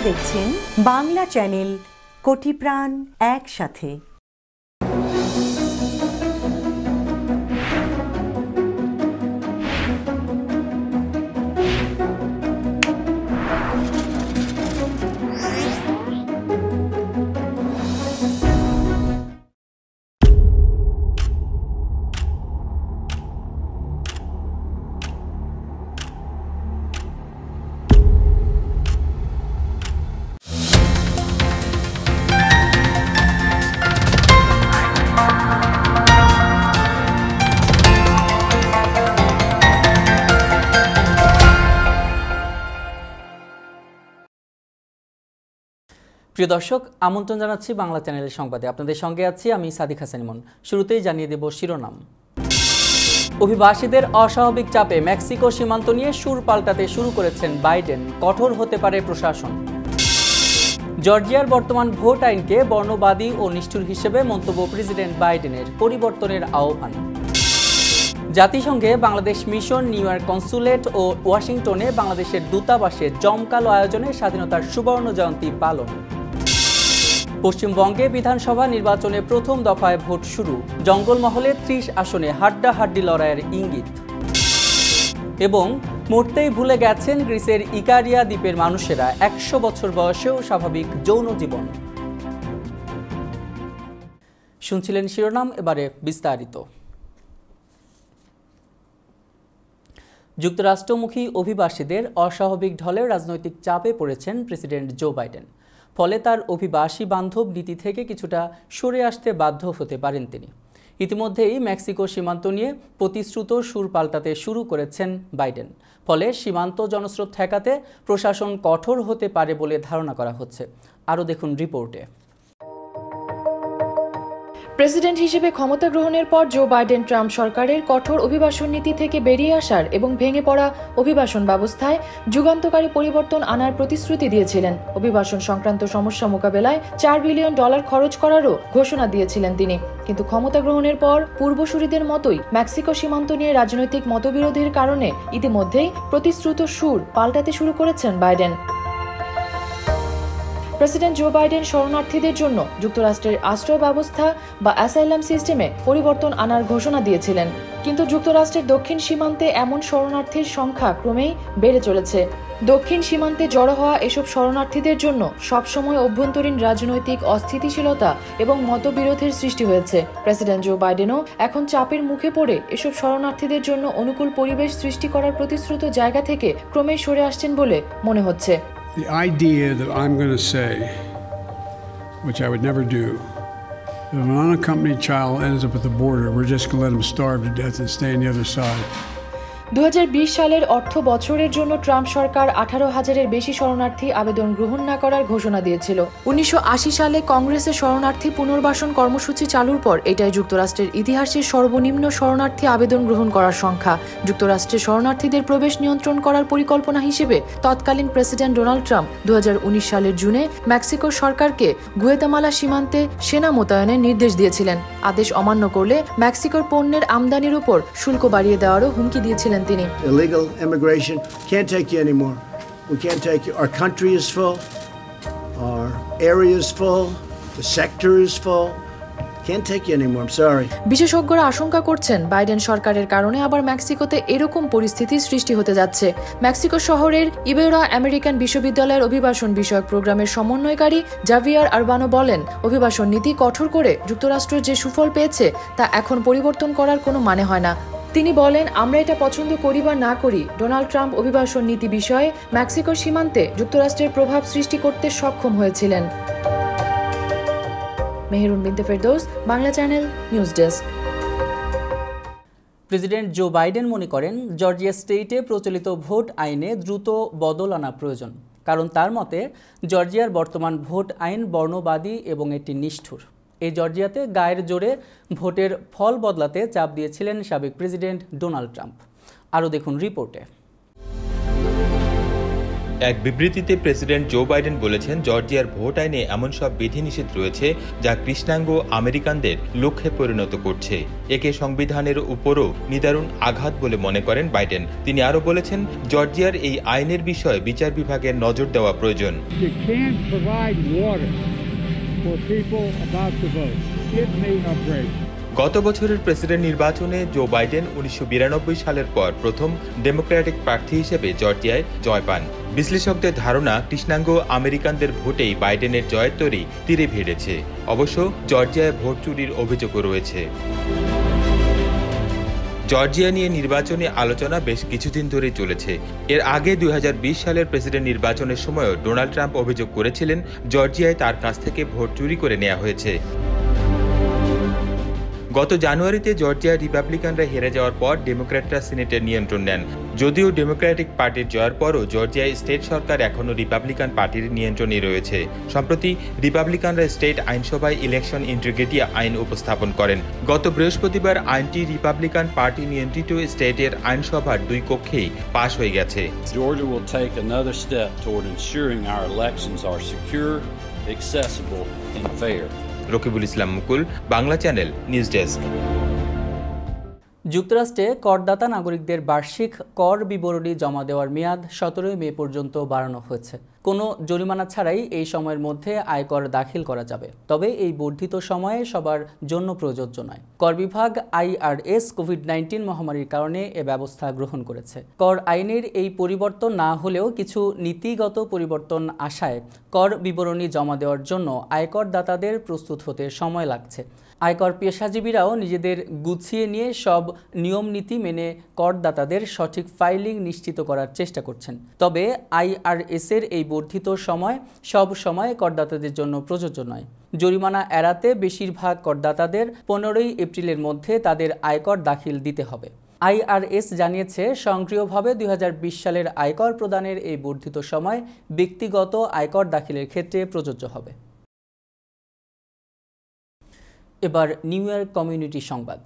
দেখছেন বাংলা চ্যানেল কোটি প্রাণ একসাথে। প্রিয় দর্শক, আমন্ত্রণ জানাচ্ছি বাংলা চ্যানেলের সংবাদে। আপনাদের সঙ্গে আছি আমি সাদিক হাসান ইমন। শুরুতেই জানিয়ে দেব শিরোনাম। অভিবাসীদের অস্বাভাবিক চাপে মেক্সিকো সীমান্ত নিয়ে সুর পাল্টাতে শুরু করেছেন বাইডেন, কঠোর হতে পারে প্রশাসন। জর্জিয়ার বর্তমান ভোট আইনকে বর্ণবাদী ও নিষ্ঠুর হিসেবে মন্তব্য প্রেসিডেন্ট বাইডেনের, পরিবর্তনের আহ্বান। জাতিসংঘে Bangladesh mission, New York consulate ও ওয়াশিংটনে বাংলাদেশের দূতাবাসে জমকালো আয়োজনে স্বাধীনতার সুবর্ণ জয়ন্তী পালন। পশ্চিমবঙ্গে বিধানসভা নির্বাচনে প্রথম দফায় ভোট শুরু, জঙ্গলমহলে 30 আসনে হাড্ডাহাড্ডি লড়াইয়ের ইঙ্গিত। এবং মরতেই ভুলে গেছেন গ্রিসের ইকারিয়া দ্বীপের মানুষেরা, 100 বছর বয়সেও স্বাভাবিক যৌন জীবন। শুনছিলেন শিরোনাম, এবারে বিস্তারিত। যুক্তরাষ্ট্রমুখী অভিবাসীদের অস্বাভাবিক ঢলে রাজনৈতিক চাপে পড়েছেন প্রেসিডেন্ট জো বাইডেন। ফলে তার অভিবাসী বান্ধব নীতি থেকে কিছুটা সরে আসতে বাধ্য হতে পারেন তিনি। ইতিমধ্যেই মেক্সিকো সীমান্ত নিয়ে প্রতিশ্রুত সুর পাল্টাতে শুরু করেছেন বাইডেন। ফলে সীমান্ত জনস্রোত ঠেকাতে প্রশাসন কঠোর হতে পারে বলে ধারণা করা হচ্ছে। আরও দেখুন রিপোর্টে। প্রেসিডেন্ট হিসেবে ক্ষমতা গ্রহণের পর জো বাইডেন ট্রাম্প সরকারের কঠোর অভিবাসন নীতি থেকে বেরিয়ে আসার এবং ভেঙে পড়া অভিবাসন ব্যবস্থায় যুগান্তকারী পরিবর্তন আনার প্রতিশ্রুতি দিয়েছিলেন। অভিবাসন সংক্রান্ত সমস্যা মোকাবেলায় $4 বিলিয়ন খরচ করারও ঘোষণা দিয়েছিলেন তিনি। কিন্তু ক্ষমতা গ্রহণের পর পূর্বসূরিদের মতোই মেক্সিকো সীমান্ত নিয়ে রাজনৈতিক মতবিরোধের কারণে ইতিমধ্যেই প্রতিশ্রুত সুর পাল্টাতে শুরু করেছেন বাইডেন। প্রেসিডেন্ট জো বাইডেন শরণার্থীদের জন্য যুক্তরাষ্ট্রের আশ্রয় ব্যবস্থা বা অ্যাসাইলাম সিস্টেমে পরিবর্তন আনার ঘোষণা দিয়েছিলেন। কিন্তু যুক্তরাষ্ট্রের দক্ষিণ সীমান্তে এমন শরণার্থীর সংখ্যা ক্রমেই বেড়ে চলেছে। দক্ষিণ সীমান্তে জড়ো হওয়া এসব শরণার্থীদের জন্য সবসময় অভ্যন্তরীণ রাজনৈতিক অস্থিতিশীলতা এবং মতবিরোধের সৃষ্টি হয়েছে। প্রেসিডেন্ট জো বাইডেনও এখন চাপের মুখে পড়ে এসব শরণার্থীদের জন্য অনুকূল পরিবেশ সৃষ্টি করার প্রতিশ্রুত জায়গা থেকে ক্রমেই সরে আসছেন বলে মনে হচ্ছে। The idea that I'm going to say, which I would never do, that if an unaccompanied child ends up at the border, we're just going to let them starve to death and stay on the other side. 2020 সালের অর্থ বছরের জন্য Trump সরকার 18,000-এর বেশি শরণার্থী আবেদন গ্রহণ না করার ঘোষণা দিয়েছিল। 1980 সালে কংগ্রেসের শরণার্থী পুনর্বাসন কর্মসূচি চালুর পর এটাই যুক্তরাষ্ট্রের ইতিহাসের সর্বনিম্ন শরণার্থী আবেদন গ্রহণ করার সংখ্যা। যুক্তরাষ্ট্রের শরণার্থীদের প্রবেশ নিয়ন্ত্রণ করার পরিকল্পনা হিসেবে তৎকালীন প্রেসিডেন্ট ডোনাল্ড ট্রাম্প 2019 সালের জুনে মেক্সিকোর সরকারকে গুয়েতামালা সীমান্তে সেনা মোতায়েনের নির্দেশ দিয়েছিলেন। আদেশ অমান্য করলে মেক্সিকোর পণ্যের আমদানির উপর শুল্ক বাড়িয়ে দেওয়ারও হুমকি দিয়েছিলেন তিনি। Illegal immigration can't take you anymore. We can't take you. Our country is full. Our area is full. The sector is full. Can't take you anymore. I'm sorry. বিশেষজ্ঞরা আশঙ্কা করছেন বাইডেন সরকারের কারণে আবার মেক্সিকোতে এরকম পরিস্থিতি সৃষ্টি হতে যাচ্ছে। মেক্সিকো শহরের ইবেরা আমেরিকান বিশ্ববিদ্যালয়ের অভিবাসন বিষয়ক প্রোগ্রামের সমন্বয়কারী জাভিয়ার আরবানো বলেন, অভিবাসন নীতি কঠোর করে যুক্তরাষ্ট্র যে সুফল পেয়েছে তা এখন পরিবর্তন করার কোনো মানে হয় না। তিনি বলেন, আমরা এটা পছন্দ করি বা না করি, ডোনাল্ড ট্রাম্প অভিবাসন নীতি বিষয়ে মেক্সিকো সীমান্তে যুক্তরাষ্ট্রের প্রভাব সৃষ্টি করতে সক্ষম হয়েছিলেন। Meherun Binte Ferdous, Bangla channel, news desk. President Joe Biden মনে করেন জর্জিয়া স্টেটে প্রচলিত ভোট আইনে দ্রুত বদল আনা প্রয়োজন। কারণ তার মতে জর্জিয়ার বর্তমান ভোট আইন বর্ণবাদী এবং এটি নিষ্ঠুর। এই জর্জিয়াতে গায়ের জোরে ভোটের ফল বদলাতে চাপ দিয়েছিলেন সাবেক প্রেসিডেন্ট ডোনাল্ড ট্রাম্প। আরও দেখুন রিপোর্টে। এক বিবৃতিতে প্রেসিডেন্ট জো বাইডেন বলেছেন, জর্জিয়ার ভোট আইনে এমন সব বিধিনিষেধ রয়েছে যা কৃষ্ণাঙ্গ আমেরিকানদের লক্ষ্যে পরিণত করছে। একে সংবিধানের উপরও নিদারুণ আঘাত বলে মনে করেন বাইডেন। তিনি আরও বলেছেন, জর্জিয়ার এই আইনের বিষয়ে বিচার বিভাগের নজর দেওয়া প্রয়োজন। গত বছরের প্রেসিডেন্ট নির্বাচনে জো বাইডেন 1992 সালের পর প্রথম ডেমোক্রেটিক প্রার্থী হিসেবে জর্জিয়ায় জয় পান। বিশ্লেষকদের ধারণা, কৃষ্ণাঙ্গ আমেরিকানদের ভোটেই বাইডেনের জয়ের তরী তীরে ভিড়েছে। অবশ্য জর্জিয়ায় ভোট চুরির অভিযোগও রয়েছে। জর্জিয়া নিয়ে নির্বাচনী আলোচনা বেশ কিছুদিন ধরেই চলেছে। এর আগে 2020 সালের প্রেসিডেন্ট নির্বাচনের সময়ও ডোনাল্ড ট্রাম্প অভিযোগ করেছিলেন, জর্জিয়ায় তার কাছ থেকে ভোট চুরি করে নেওয়া হয়েছে। গত জানুয়ারিতে জর্জিয়ার রিপাবলিকানরা হেরে যাওয়ার পর ডেমোক্র্যাটরা সিনেটের নিয়ন্ত্রণ নেন। যদিও ডেমোক্রেটিক পার্টির জয়ের পরও জর্জিয়ায় স্টেট সরকার এখনও রিপাবলিকান পার্টির নিয়ন্ত্রণে রয়েছে। সম্প্রতি রিপাবলিকানরা স্টেট আইনসভায় ইলেকশন ইন্টিগ্রিটি আইন উপস্থাপন করেন। গত বৃহস্পতিবার আইনটি রিপাবলিকান পার্টি নিয়ন্ত্রিত স্টেটের আইনসভার 2 কক্ষেই পাশ হয়ে গেছে। Georgia will take another step toward ensuring our elections are secure, accessible and fair. Rakibul Islam Mukul, Bangla channel, news desk. যুক্তরাষ্ট্রে করদাতা নাগরিকদের বার্ষিক কর বিবরণী জমা দেওয়ার মেয়াদ 17 মে পর্যন্ত বাড়ানো হয়েছে। কোনো জরিমানা ছাড়াই এই সময়ের মধ্যে আয়কর দাখিল করা যাবে। তবে এই বর্ধিত সময়ে সবার জন্য প্রযোজ্য নয়। কর বিভাগ IRS কোভিড-19 মহামারীর কারণে এ ব্যবস্থা গ্রহণ করেছে। কর আইনের এই পরিবর্তন না হলেও কিছু নীতিগত পরিবর্তন আসায় কর বিবরণী জমা দেওয়ার জন্য আয়করদাতাদের প্রস্তুত হতে সময় লাগছে। আয়কর পেশাজীবীরাও নিজেদের গুছিয়ে নিয়ে সব নিয়ম নীতি মেনে করদাতাদের সঠিক ফাইলিং নিশ্চিত করার চেষ্টা করছেন। তবে IRS-এর এই বর্ধিত সময় সব সময় করদাতাদের জন্য প্রযোজ্য নয়। জরিমানা এড়াতে বেশিরভাগ করদাতাদের 15 এপ্রিলের মধ্যে তাদের আয়কর দাখিল দিতে হবে। IRS জানিয়েছে, সক্রিয়ভাবে 2020 সালের আয়কর প্রদানের এই বর্ধিত সময় ব্যক্তিগত আয়কর দাখিলের ক্ষেত্রে প্রযোজ্য হবে। এবার নিউ ইয়র্ক কমিউনিটি সংবাদ।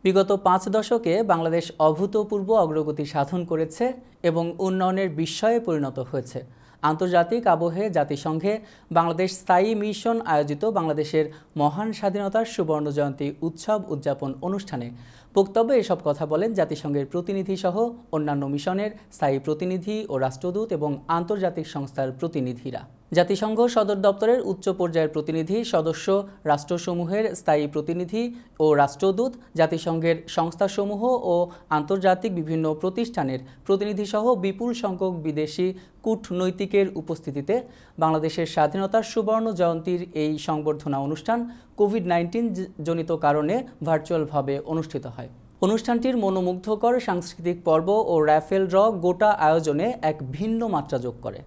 বিগত 5 দশকে বাংলাদেশ অভূতপূর্ব অগ্রগতি সাধন করেছে এবং উন্নয়নের বিস্ময়ে পরিণত হয়েছে। আন্তর্জাতিক আবহে জাতিসংঘে বাংলাদেশ স্থায়ী মিশন আয়োজিত বাংলাদেশের মহান স্বাধীনতার সুবর্ণ জয়ন্তী উৎসব উদযাপন অনুষ্ঠানে বক্তব্যে এসব কথা বলেন জাতিসংঘের প্রতিনিধি সহ অন্যান্য মিশনের স্থায়ী প্রতিনিধি ও রাষ্ট্রদূত এবং আন্তর্জাতিক সংস্থার প্রতিনিধিরা। জাতিসংঘ সদর দপ্তরের উচ্চ পর্যায়ের প্রতিনিধি, সদস্য রাষ্ট্রসমূহের স্থায়ী প্রতিনিধি ও রাষ্ট্রদূত, জাতিসংঘের সংস্থাসমূহ ও আন্তর্জাতিক বিভিন্ন প্রতিষ্ঠানের প্রতিনিধিসহ বিপুল সংখ্যক বিদেশি কূটনৈতিকের উপস্থিতিতে বাংলাদেশের স্বাধীনতার সুবর্ণ জয়ন্তীর এই সংবর্ধনা অনুষ্ঠান কোভিড-19 জনিত কারণে ভার্চুয়ালভাবে অনুষ্ঠিত হয়। অনুষ্ঠানটির মনোমুগ্ধকর সাংস্কৃতিক পর্ব ও র্যাফেল ড্র গোটা আয়োজনে এক ভিন্ন মাত্রা যোগ করে।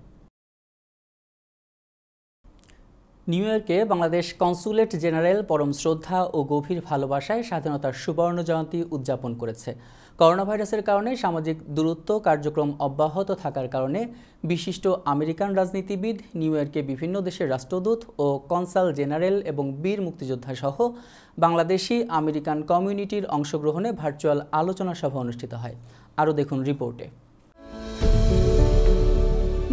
নিউ ইয়র্কে বাংলাদেশ কনসুলেট জেনারেল পরম শ্রদ্ধা ও গভীর ভালোবাসায় স্বাধীনতার সুবর্ণ জয়ন্তী উদযাপন করেছে। করোনা ভাইরাসের কারণে সামাজিক দূরত্ব কার্যক্রম অব্যাহত থাকার কারণে বিশিষ্ট আমেরিকান রাজনীতিবিদ, নিউ ইয়র্কে বিভিন্ন দেশের রাষ্ট্রদূত ও কনসাল জেনারেল এবং বীর মুক্তিযোদ্ধা সহ বাংলাদেশি আমেরিকান কমিউনিটির অংশগ্রহণে ভার্চুয়াল আলোচনা সভা অনুষ্ঠিত হয়। আরও দেখুন রিপোর্টে।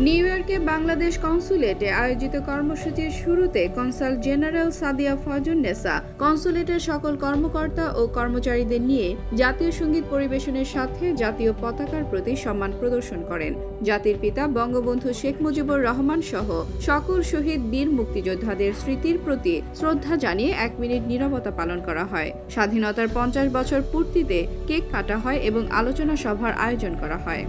নিউ ইয়র্কে বাংলাদেশ কনসুলেটে আয়োজিত কর্মসূচির শুরুতে কনসাল জেনারেল সাদিয়া ফজুন্নেসা কনসুলেটের সকল কর্মকর্তা ও কর্মচারীদের নিয়ে জাতীয় সঙ্গীত পরিবেশনের সাথে জাতীয় পতাকার প্রতি সম্মান প্রদর্শন করেন। জাতির পিতা বঙ্গবন্ধু শেখ মুজিবুর রহমান সহ সকল শহীদ বীর মুক্তিযোদ্ধাদের স্মৃতির প্রতি শ্রদ্ধা জানিয়ে 1 মিনিট নীরবতা পালন করা হয়। স্বাধীনতার 50 বছর পূর্তিতে কেক কাটা হয় এবং আলোচনা সভার আয়োজন করা হয়।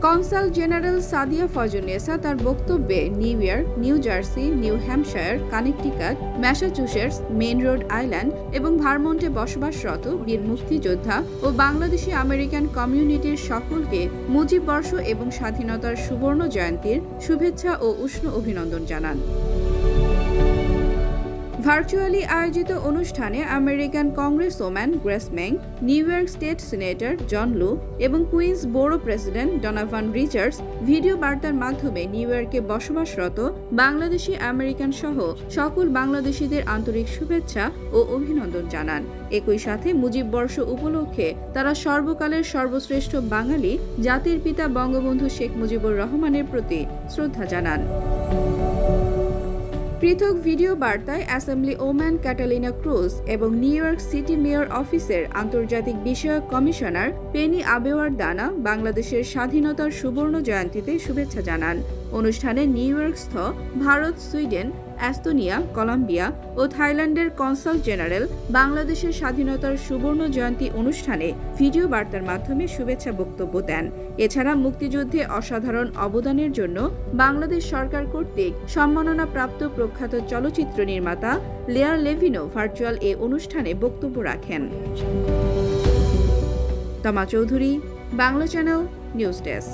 কনসাল জেনারেল সাদিয়া ফজুন্নেসা তার বক্তব্যে new York, new jersey, new Hampshire, Connecticut, Massachusetts, main road island এবং ভারমন্টে বসবাসরত বীর মুক্তিযোদ্ধা ও বাংলাদেশি আমেরিকান কমিউনিটির সকলকে মুজিব বর্ষ এবং স্বাধীনতার সুবর্ণ জয়ন্তীর শুভেচ্ছা ও উষ্ণ অভিনন্দন জানান। ভার্চুয়ালি আয়োজিত অনুষ্ঠানে American congresswoman Grace Meng, New York state senator John Liu এবং Queens borough president Donovan Richards video বার্তার মাধ্যমে নিউ ইয়র্কে বসবাসরত বাংলাদেশি আমেরিকান সহ সকল বাংলাদেশিদের আন্তরিক শুভেচ্ছা ও অভিনন্দন জানান। একই সাথে মুজিব বর্ষ উপলক্ষে তারা সর্বকালের সর্বশ্রেষ্ঠ বাঙালি জাতির পিতা বঙ্গবন্ধু শেখ মুজিবুর রহমানের প্রতি শ্রদ্ধা জানান। পৃথক ভিডিও বার্তায় অ্যাসেম্বলি ওম্যান ক্যাটালিনা ক্রুজ এবং নিউ ইয়র্ক সিটি মেয়র অফিসের আন্তর্জাতিক বিষয়ক কমিশনার পেনি আবেওয়ার দানা বাংলাদেশের স্বাধীনতার সুবর্ণ জয়ন্তীতে শুভেচ্ছা জানান। অনুষ্ঠানে নিউ ইয়র্কস্থ ভারত, সুইডেন, এস্তোনিয়া, কলম্বিয়া ও থাইল্যান্ডের কনসাল জেনারেল বাংলাদেশের স্বাধীনতার সুবর্ণ জয়ন্তী অনুষ্ঠানে ভিডিও বার্তার মাধ্যমে শুভেচ্ছা বক্তব্য দেন। এছাড়া মুক্তিযুদ্ধে অসাধারণ অবদানের জন্য বাংলাদেশ সরকার কর্তৃক সম্মাননাপ্রাপ্ত প্রখ্যাত চলচ্চিত্র নির্মাতা লেয়ার লেভিনো ভার্চুয়াল এ অনুষ্ঠানে বক্তব্য রাখেন। Toma Chowdhury, Bangla channel, news desk.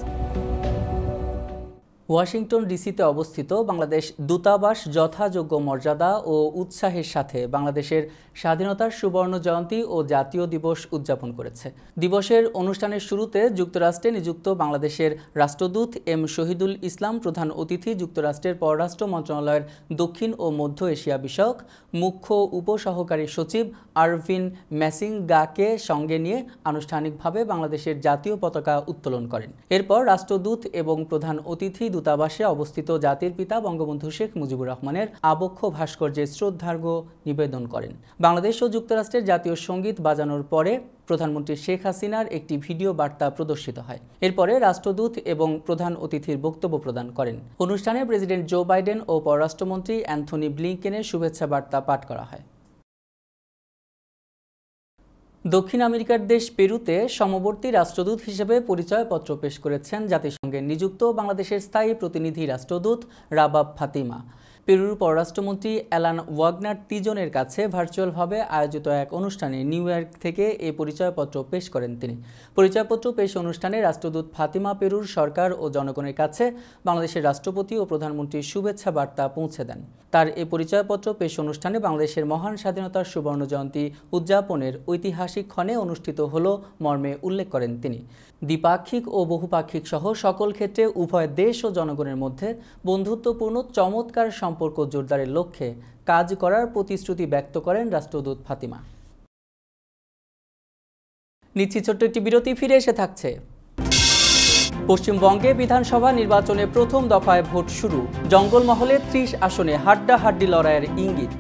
Washington ডিসিতে অবস্থিত বাংলাদেশ দূতাবাস যথাযোগ্য মর্যাদা ও উৎসাহের সাথে বাংলাদেশের স্বাধীনতার সুবর্ণ জয়ন্তী ও জাতীয় দিবস উদযাপন করেছে। দিবসের অনুষ্ঠানের শুরুতে যুক্তরাষ্ট্রে নিযুক্ত বাংলাদেশের রাষ্ট্রদূত এম শহীদুল ইসলাম প্রধান অতিথি যুক্তরাষ্ট্রের পররাষ্ট্র মন্ত্রণালয়ের দক্ষিণ ও মধ্য এশিয়া বিষয়ক মুখ্য উপসহকারী সচিব আরভিন ম্যাসিঙ্গাকে সঙ্গে নিয়ে আনুষ্ঠানিকভাবে বাংলাদেশের জাতীয় পতাকা উত্তোলন করেন। এরপর রাষ্ট্রদূত এবং প্রধান অতিথি দূতাবাসে অবস্থিত জাতির পিতা বঙ্গবন্ধু শেখ মুজিবুর রহমানের আবক্ষ ভাস্কর্যে শ্রদ্ধার্ঘ্য নিবেদন করেন। বাংলাদেশ ও যুক্তরাষ্ট্রের জাতীয় সঙ্গীত বাজানোর পরে প্রধানমন্ত্রী শেখ হাসিনার একটি ভিডিও বার্তা প্রদর্শিত হয়। এরপরে রাষ্ট্রদূত এবং প্রধান অতিথির বক্তব্য প্রদান করেন। অনুষ্ঠানে প্রেসিডেন্ট জো বাইডেন ও পররাষ্ট্রমন্ত্রী অ্যান্থনি ব্লিংকেনের শুভেচ্ছা বার্তা পাঠ করা হয়। দক্ষিণ আমেরিকার দেশ পেরুতে সমবর্তী রাষ্ট্রদূত হিসেবে পরিচয়পত্র পেশ করেছেন জাতিসংঘে নিযুক্ত বাংলাদেশের স্থায়ী প্রতিনিধি রাষ্ট্রদূত রাবাব ফাতিমা। পেরুর পররাষ্ট্রমন্ত্রী অ্যালান ওয়াগনার তিজনের কাছে ভার্চুয়ালভাবে আয়োজিত এক অনুষ্ঠানে নিউ ইয়র্ক থেকে এই পরিচয়পত্র পেশ করেন তিনি। পরিচয়পত্র পেশ অনুষ্ঠানে রাষ্ট্রদূত ফাতিমা পেরুর সরকার ও জনগণের কাছে বাংলাদেশের রাষ্ট্রপতি ও প্রধানমন্ত্রীর শুভেচ্ছা বার্তা পৌঁছে দেন। তার এই পরিচয়পত্র পেশ অনুষ্ঠানে বাংলাদেশের মহান স্বাধীনতার সুবর্ণ জয়ন্তী উদযাপনের ঐতিহাসিক ক্ষণে অনুষ্ঠিত হল মর্মে উল্লেখ করেন তিনি। দ্বিপাক্ষিক ও বহুপাক্ষিক সহ সকল ক্ষেত্রে উভয় দেশ ও জনগণের মধ্যে বন্ধুত্বপূর্ণ চমৎকার সম্পর্ক জোরদারের লক্ষ্যে কাজ করার প্রতিশ্রুতি ব্যক্ত করেন রাষ্ট্রদূত ফাতিমা। নিচ্ছি ছোট্ট একটি বিরতি, ফিরে এসে থাকছে। পশ্চিমবঙ্গে বিধানসভা নির্বাচনে প্রথম দফায় ভোট শুরু। জঙ্গলমহলে 30 আসনে হাড্ডাহাড্ডি লড়াইয়ের ইঙ্গিত।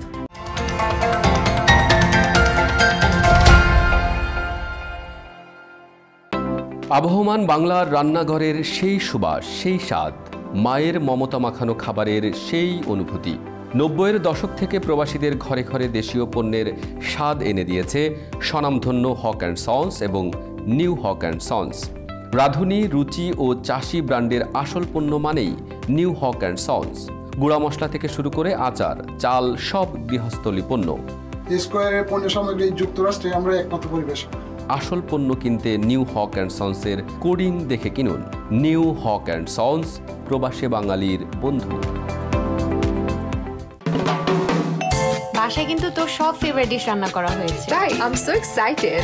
আবহমান বাংলার রান্নাঘরের সেই সুবাস, সেই স্বাদ, মায়ের মমতা মাখানো খাবারের সেই অনুভূতি 90-এর দশক থেকে প্রবাসীদের ঘরে ঘরে দেশীয় পণ্যের স্বাদ এনে দিয়েছে স্বনামধন্য হক অ্যান্ড সন্স এবং নিউ হক অ্যান্ড সন্স। রাঁধুনি, রুচি ও চাষি ব্র্যান্ডের আসল পণ্য মানেই নিউ হক অ্যান্ড সন্স। গুঁড়া মশলা থেকে শুরু করে আচার, চাল, সব গৃহস্থলী পণ্য। স্কয়ারের পণ্য সামগ্রী যুক্তরাষ্ট্রে আমরা একমাত্র পরিবেশক। আসল পণ্য কিনতে নিউ হক অ্যান্ড সন্সের কোডিং দেখে কিনুন। নিউ হক অ্যান্ড সন্স, প্রবাসী বাঙালির বন্ধু। বাসায় কিন্তু তোর সব ফেভারিট ডিশ রান্না করা হয়েছে। তাই আই এম সো এক্সাইটেড।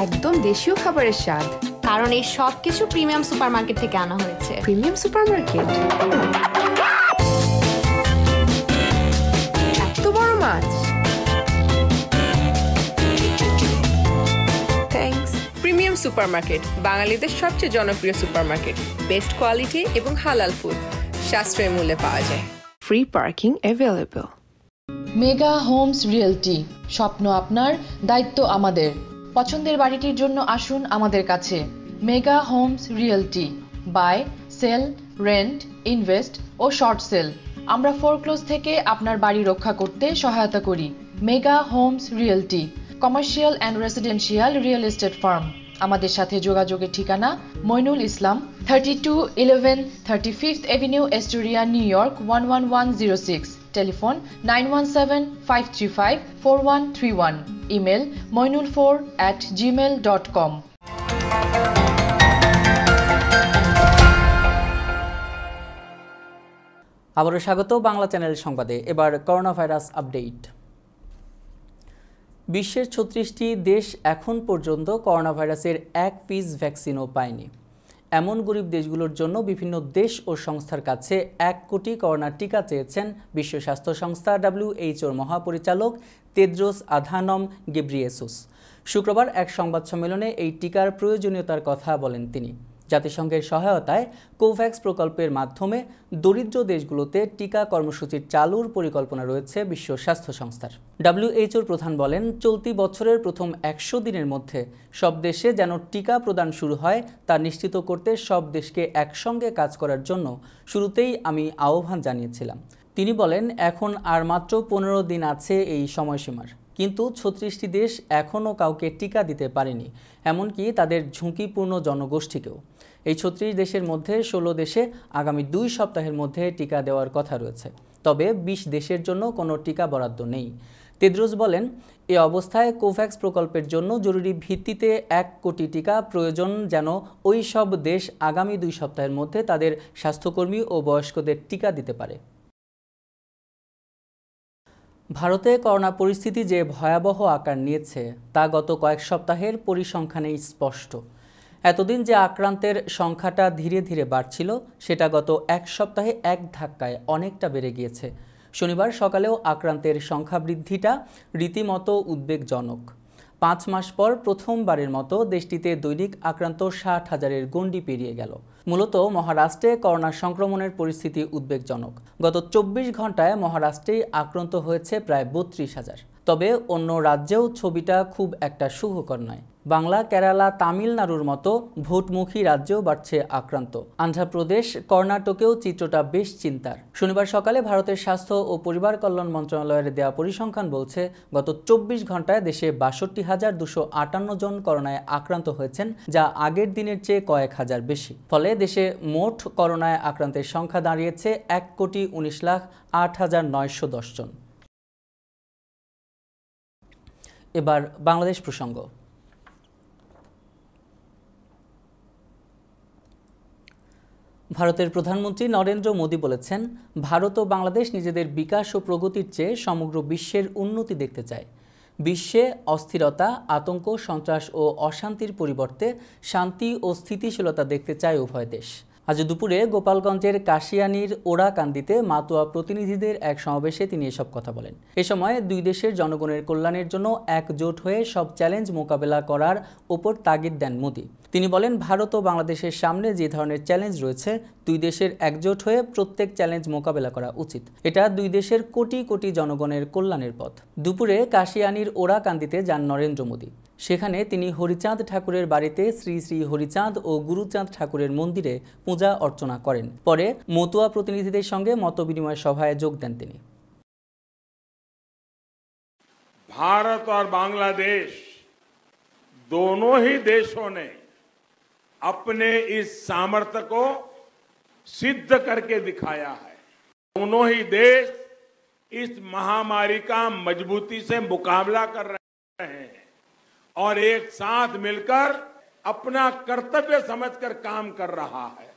একদম দেশীয় খাবারের স্বাদ, কারণ এই সব কিছু প্রিমিয়াম সুপারমার্কেট থেকে আনা হয়েছে। Premium supermarket? এত বড় মাছ। থ্যাঙ্কস। প্রিমিয়াম সুপারমার্কেট, বাঙালিদের সবচেয়ে জনপ্রিয় সুপারমার্কেট। বেস্ট কোয়ালিটি এবং হালাল ফুড সাশ্রয়ী মূল্যে পাওয়া যায়। Free parking available. Mega homes realty, স্বপ্ন আপনার, দায়িত্ব আমাদের। পছন্দের বাড়িটির জন্য আসুন আমাদের কাছে। Mega homes realty, buy, sell, rent, invest ও শর্ট সেল। আমরা ফোরক্লোজ থেকে আপনার বাড়ি রক্ষা করতে সহায়তা করি। Mega homes realty, commercial and residential real estate firm. আমাদের সাথে যোগাযোগের ঠিকানা Moinul Islam, 3211 35th Avenue, Astoria, New York 11106। Telephone 9175354131। Email moinul4@gmail.com। আবারও স্বাগত বাংলা চ্যানেল সংবাদে। এবার করোনা ভাইরাস আপডেট। বিশ্বের ৩৬টি দেশ এখন পর্যন্ত করোনা ভাইরাসের এক পিস ভ্যাকসিনও পায়নি। এমন গরিব দেশগুলোর জন্য বিভিন্ন দেশ ও সংস্থার কাছে ১ কোটি করোনা টিকা চেয়েছেন বিশ্ব স্বাস্থ্য সংস্থা WHOর মহাপরিচালক তেদ্রোস আধানম গেব্রিয়েসুস। শুক্রবার এক সংবাদ সম্মেলনে এই টিকার প্রয়োজনীয়তার কথা বলেন তিনি। জাতিসংঘের সহায়তায় কোভ্যাক্স প্রকল্পের মাধ্যমে দরিদ্র দেশগুলোতে টিকা কর্মসূচির চালুর পরিকল্পনা রয়েছে বিশ্ব স্বাস্থ্য সংস্থার। WHOর প্রধান বলেন, চলতি বছরের প্রথম ১০০ দিনের মধ্যে সব দেশে যেন টিকা প্রদান শুরু হয় তা নিশ্চিত করতে সব দেশকে একসঙ্গে কাজ করার জন্য শুরুতেই আমি আহ্বান জানিয়েছিলাম। তিনি বলেন, এখন আর মাত্র ১৫ দিন আছে এই সময়সীমার, কিন্তু ৩৬টি দেশ এখনও কাউকে টিকা দিতে পারেনি, এমনকি তাদের ঝুঁকিপূর্ণ জনগোষ্ঠীকেও। এই ৩৬ দেশের মধ্যে ১৬ দেশে আগামী ২ সপ্তাহের মধ্যে টিকা দেওয়ার কথা রয়েছে, তবে ২০ দেশের জন্য কোনো টিকা বরাদ্দ নেই। তেদ্রোস বলেন, এ অবস্থায় কোভ্যাক্স প্রকল্পের জন্য জরুরি ভিত্তিতে ১ কোটি টিকা প্রয়োজন, যেন ওই সব দেশ আগামী ২ সপ্তাহের মধ্যে তাদের স্বাস্থ্যকর্মী ও বয়স্কদের টিকা দিতে পারে। ভারতে করোনা পরিস্থিতি যে ভয়াবহ আকার নিয়েছে তা গত কয়েক সপ্তাহের পরিসংখ্যানেই স্পষ্ট। এতদিন যে আক্রান্তের সংখ্যাটা ধীরে ধীরে বাড়ছিল, সেটা গত এক সপ্তাহে এক ধাক্কায় অনেকটা বেড়ে গিয়েছে। শনিবার সকালেও আক্রান্তের সংখ্যা বৃদ্ধিটা রীতিমতো উদ্বেগজনক। ৫ মাস পর প্রথমবারের মতো দেশটিতে দৈনিক আক্রান্ত ৬০,০০০-এর গণ্ডি পেরিয়ে গেল। মূলত মহারাষ্ট্রে করোনা সংক্রমণের পরিস্থিতি উদ্বেগজনক। গত ২৪ ঘন্টায় মহারাষ্ট্রেই আক্রান্ত হয়েছে প্রায় ৩২,০০০। তবে অন্য রাজ্যেও ছবিটা খুব একটা সুখকর নয়। বাংলা, কেরালা, তামিলনাড়ুর মতো ভোটমুখী রাজ্যেও বাড়ছে আক্রান্ত। অন্ধ্রপ্রদেশ, কর্ণাটকেও চিত্রটা বেশ চিন্তার। শনিবার সকালে ভারতের স্বাস্থ্য ও পরিবার কল্যাণ মন্ত্রণালয়ের দেয়া পরিসংখ্যান বলছে, গত ২৪ ঘন্টায় দেশে ৬২,২৫৮ জন করোনায় আক্রান্ত হয়েছেন, যা আগের দিনের চেয়ে কয়েক হাজার বেশি। ফলে দেশে মোট করোনায় আক্রান্তের সংখ্যা দাঁড়িয়েছে ১,১৯,০৮,৯১০ জন। এবার বাংলাদেশ প্রসঙ্গ। ভারতের প্রধানমন্ত্রী নরেন্দ্র মোদী বলেছেন, ভারত ও বাংলাদেশ নিজেদের বিকাশ ও প্রগতির চেয়ে সমগ্র বিশ্বের উন্নতি দেখতে চায়। বিশ্বে অস্থিরতা, আতঙ্ক, সন্ত্রাস ও অশান্তির পরিবর্তে শান্তি ও স্থিতিশীলতা দেখতে চায় উভয় দেশ। আজ দুপুরে গোপালগঞ্জের কাশিয়ানীর ওরাকান্দিতে মাতুয়া প্রতিনিধিদের এক সমাবেশে তিনি এসব কথা বলেন। এ সময় দুই দেশের জনগণের কল্যাণের জন্য একজোট হয়ে সব চ্যালেঞ্জ মোকাবেলা করার ওপর তাগিদ দেন মোদী। তিনি বলেন, ভারত ও বাংলাদেশের সামনে যে ধরনের চ্যালেঞ্জ রয়েছে, দুই দেশের একজোট হয়ে প্রত্যেক চ্যালেঞ্জ মোকাবেলা করা উচিত। এটা দুই দেশের কোটি কোটি জনগণের কল্যাণের পথ। দুপুরে কাশিয়ানীর ওরাকান্দিতে যান নরেন্দ্র মোদী। সেখানে তিনি হরিচাঁদ ঠাকুরের বাড়িতে শ্রী শ্রী হরিচাঁদ ও গুরুচাঁদ ঠাকুরের মন্দিরে পূজা অর্চনা করেন। পরে মতুয়া প্রতিনিধিদের সঙ্গে মতবিনিময় সভায় যোগ দেন তিনি। भारत और बांग्लादेश दोनों ही देशों ने अपने इस सामर्थ्य को सिद्ध करके दिखाया है। दोनों ही देश इस महामारी का मजबूती से मुकाबला कर रहे हैं और एक साथ मिलकर अपना कर्तव्य समझकर काम कर रहा है।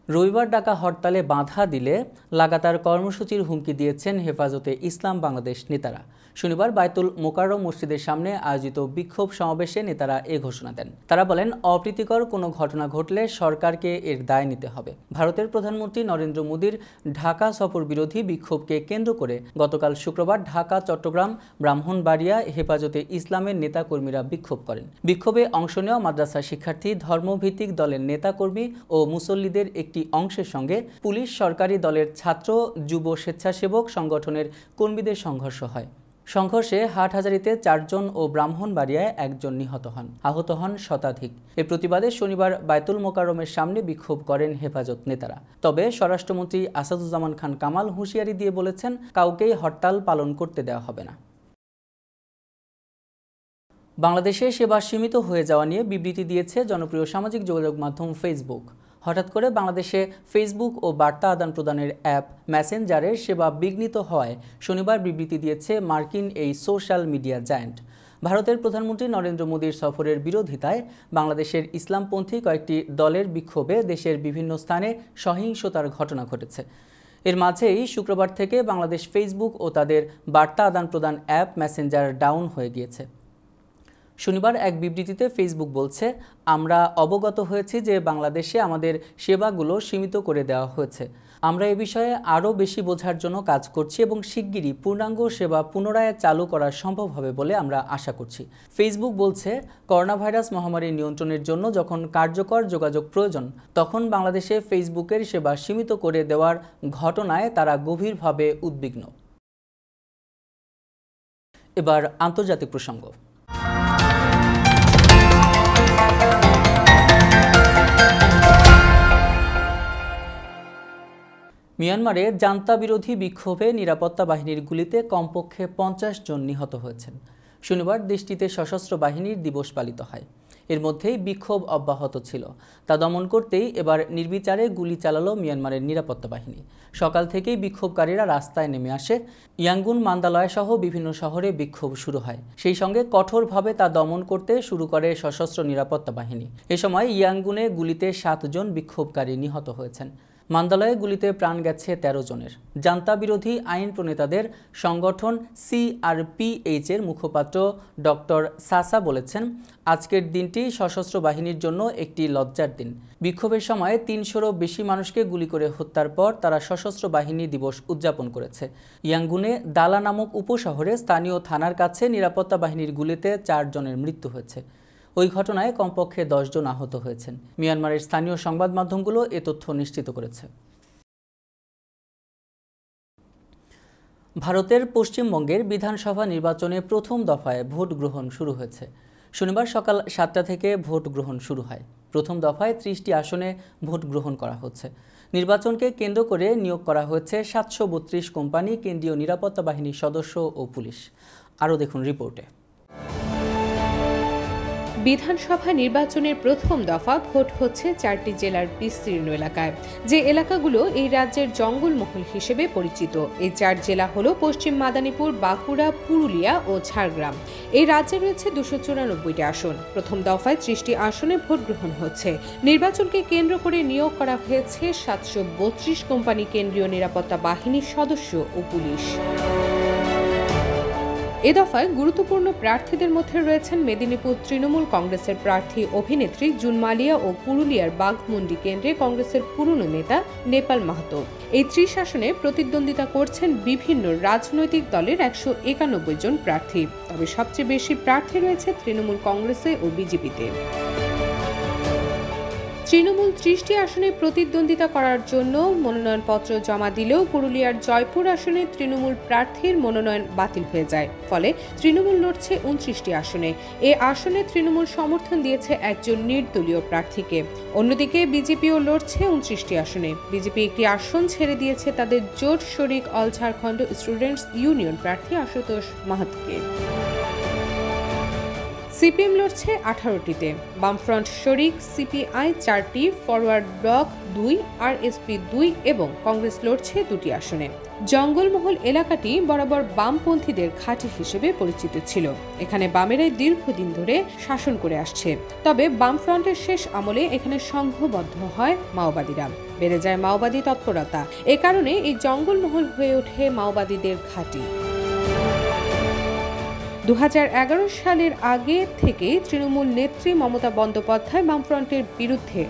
রবিবার ডাকা হরতালে বাধা দিলে লাগাতার কর্মসূচির হুমকি দিয়েছেন হেফাজতে ইসলাম বাংলাদেশ নেতারা। শনিবার বায়তুল মোকাররম মসজিদের সামনে আয়োজিত বিক্ষোভ সমাবেশে নেতারা এ ঘোষণা দেন। তারা বলেন, অপ্রীতিকর কোনো ঘটনা ঘটলে সরকারকে এর দায় নিতে হবে। ভারতের প্রধানমন্ত্রী নরেন্দ্র মোদীর ঢাকা সফর বিরোধী বিক্ষোভকে কেন্দ্র করে গতকাল শুক্রবার ঢাকা, চট্টগ্রাম, ব্রাহ্মণবাড়িয়া হেফাজতে ইসলামের নেতাকর্মীরা বিক্ষোভ করেন। বিক্ষোভে অংশ নেওয়া মাদ্রাসা শিক্ষার্থী, ধর্মভিত্তিক দলের নেতাকর্মী ও মুসল্লিদের একটি অংশের সঙ্গে পুলিশ, সরকারি দলের ছাত্র, যুব স্বেচ্ছাসেবক সংগঠনের কর্মীদের সংঘর্ষ হয়। সংঘর্ষে হাটহাজারীতে ৪ জন ও ব্রাহ্মণবাড়িয়ায় ১ জন নিহত হন, আহত হন শতাধিক। এর প্রতিবাদে শনিবার বায়তুল মোকাররমের সামনে বিক্ষোভ করেন হেফাজত নেতারা। তবে স্বরাষ্ট্রমন্ত্রী আসাদুজ্জামান খান কামাল হুঁশিয়ারি দিয়ে বলেছেন, কাউকেই হরতাল পালন করতে দেওয়া হবে না। বাংলাদেশে সেবা সীমিত হয়ে যাওয়া নিয়ে বিবৃতি দিয়েছে জনপ্রিয় সামাজিক যোগাযোগ মাধ্যম ফেসবুক। হঠাৎ করে বাংলাদেশে ফেসবুক ও বার্তা আদান প্রদানের অ্যাপ মেসেঞ্জারের সেবা বিঘ্নিত হওয়ায় শনিবার বিবৃতি দিয়েছে মার্কিন এই সোশ্যাল মিডিয়া জায়ান্ট। ভারতের প্রধানমন্ত্রী নরেন্দ্র মোদীর সফরের বিরোধিতায় বাংলাদেশের ইসলামপন্থী কয়েকটি দলের বিক্ষোভে দেশের বিভিন্ন স্থানে সহিংসতার ঘটনা ঘটেছে। এর মাঝেই শুক্রবার থেকে বাংলাদেশ ফেসবুক ও তাদের বার্তা আদান প্রদান অ্যাপ মেসেঞ্জার ডাউন হয়ে গিয়েছে। শনিবার এক বিবৃতিতে ফেসবুক বলছে, আমরা অবগত হয়েছি যে বাংলাদেশে আমাদের সেবাগুলো সীমিত করে দেওয়া হয়েছে। আমরা এ বিষয়ে আরও বেশি বোঝার জন্য কাজ করছি এবং শিগগিরই পূর্ণাঙ্গ সেবা পুনরায় চালু করা সম্ভব হবে বলে আমরা আশা করছি। ফেসবুক বলছে, করোনা ভাইরাস মহামারী নিয়ন্ত্রণের জন্য যখন কার্যকর যোগাযোগ প্রয়োজন তখন বাংলাদেশে ফেসবুকের সেবা সীমিত করে দেওয়ার ঘটনায় তারা গভীরভাবে উদ্বিগ্ন। এবার আন্তর্জাতিক প্রসঙ্গ। মিয়ানমারে জান্তা বিরোধী বিক্ষোভে নিরাপত্তা বাহিনীর গুলিতে কমপক্ষে 50 জন নিহত হয়েছেন। শনিবার দেশটিতে সশস্ত্র বাহিনীর দিবস পালিত হয়। এর মধ্যেই বিক্ষোভ অব্যাহত ছিল। তা দমন করতেই এবার নির্বিচারে গুলি চালালো মিয়ানমারের নিরাপত্তা বাহিনী। সকাল থেকেই বিক্ষোভকারীরা রাস্তায় নেমে আসে। ইয়াঙ্গুন, মান্দালয় সহ বিভিন্ন শহরে বিক্ষোভ শুরু হয়। সেই সঙ্গে কঠোরভাবে তা দমন করতে শুরু করে সশস্ত্র নিরাপত্তা বাহিনী। এ সময় ইয়াঙ্গুনে গুলিতে 7 জন বিক্ষোভকারী নিহত হয়েছেন। মান্দালয়ে গুলিতে প্রাণ গেছে 13 জনের। জান্তা বিরোধী আইন প্রণেতাদের সংগঠন CRPH এর মুখপাত্র ডক্টর সাসা বলেছেন, আজকের দিনটি সশস্ত্র বাহিনীর জন্য একটি লজ্জার দিন। বিক্ষোভের সময় 300-রও বেশি মানুষকে গুলি করে হত্যার পর তারা সশস্ত্র বাহিনী দিবস উদযাপন করেছে। ইয়াঙ্গুনে দালা নামক উপশহরে স্থানীয় থানার কাছে নিরাপত্তা বাহিনীর গুলিতে 4 জনের মৃত্যু হয়েছে। ওই ঘটনায় কমপক্ষে 10 জন আহত হয়েছেন। মিয়ানমারের স্থানীয় সংবাদ মাধ্যমগুলো এ তথ্য নিশ্চিত করেছে। ভারতের পশ্চিমবঙ্গের বিধানসভা নির্বাচনে প্রথম দফায় ভোট গ্রহণ শুরু হয়েছে। শনিবার সকাল 7টা থেকে ভোট গ্রহণ শুরু হয়। প্রথম দফায় 30টি আসনে ভোট গ্রহণ করা হচ্ছে। নির্বাচনকে কেন্দ্র করে নিয়োগ করা হয়েছে 732 কোম্পানি, কেন্দ্রীয় নিরাপত্তা বাহিনীর সদস্য ও পুলিশ। আরও দেখুন রিপোর্টে। বিধানসভা নির্বাচনের প্রথম দফা ভোট হচ্ছে 4টি জেলার বিস্তীর্ণ এলাকায়, যে এলাকাগুলো এই রাজ্যের জঙ্গলমহল হিসেবে পরিচিত। এই 4 জেলা হলো পশ্চিম মাদারীপুর, বাঁকুড়া, পুরুলিয়া ও ঝাড়গ্রাম। এই রাজ্যে রয়েছে 294টি আসন। প্রথম দফায় 30টি আসনে ভোট গ্রহণ হচ্ছে। নির্বাচনকে কেন্দ্র করে নিয়োগ করা হয়েছে 732 কোম্পানি, কেন্দ্রীয় নিরাপত্তা বাহিনীর সদস্য ও পুলিশ। এ দফায় গুরুত্বপূর্ণ প্রার্থীদের মধ্যে রয়েছেন মেদিনীপুর তৃণমূল কংগ্রেসের প্রার্থী অভিনেত্রী জুন মালিয়া ও পুরুলিয়ার বাঘমুন্ডি কেন্দ্রে কংগ্রেসের পুরনো নেতা নেপাল মাহাতো। এই 30 আসনে প্রতিদ্বন্দ্বিতা করছেন বিভিন্ন রাজনৈতিক দলের 191 জন প্রার্থী। তবে সবচেয়ে বেশি প্রার্থী রয়েছে তৃণমূল কংগ্রেসে ও বিজেপিতে। তৃণমূল 30টি আসনে প্রতিদ্বন্দ্বিতা করার জন্য মনোনয়নপত্র জমা দিলেও পুরুলিয়ার জয়পুর আসনে তৃণমূল প্রার্থীর মনোনয়ন বাতিল হয়ে যায়। ফলে তৃণমূল লড়ছে 29টি আসনে। এ আসনে তৃণমূল সমর্থন দিয়েছে একজন নির্দলীয় প্রার্থীকে। অন্যদিকে বিজেপিও লড়ছে 29টি আসনে। বিজেপি একটি আসন ছেড়ে দিয়েছে তাদের জোট শরিক অল ঝাড়খণ্ড স্টুডেন্টস ইউনিয়ন প্রার্থী আশুতোষ মাহাতকে। সিপিএম লড়ছে 18টিতে, বামফ্রন্ট শরিক সিপিআই 4টি, ফরওয়ার্ড ব্লক 2, আরএসপি 2 এবং কংগ্রেস লড়ছে 2টি আসনে। জঙ্গলমহল এলাকাটি বরাবর বামপন্থীদের ঘাঁটি হিসেবে পরিচিত ছিল। এখানে বামেরাই দীর্ঘদিন ধরে শাসন করে আসছে। তবে বামফ্রন্টের শেষ আমলে এখানে সংঘবদ্ধ হয় মাওবাদীরা। বেড়ে যায় মাওবাদী তৎপরতা। এ কারণে এই জঙ্গলমহল হয়ে ওঠে মাওবাদীদের ঘাঁটি। 2011 সালের আগে থেকে তৃণমূল নেত্রী মমতা বন্দ্যোপাধ্যায় বামফ্রন্টের বিরুদ্ধে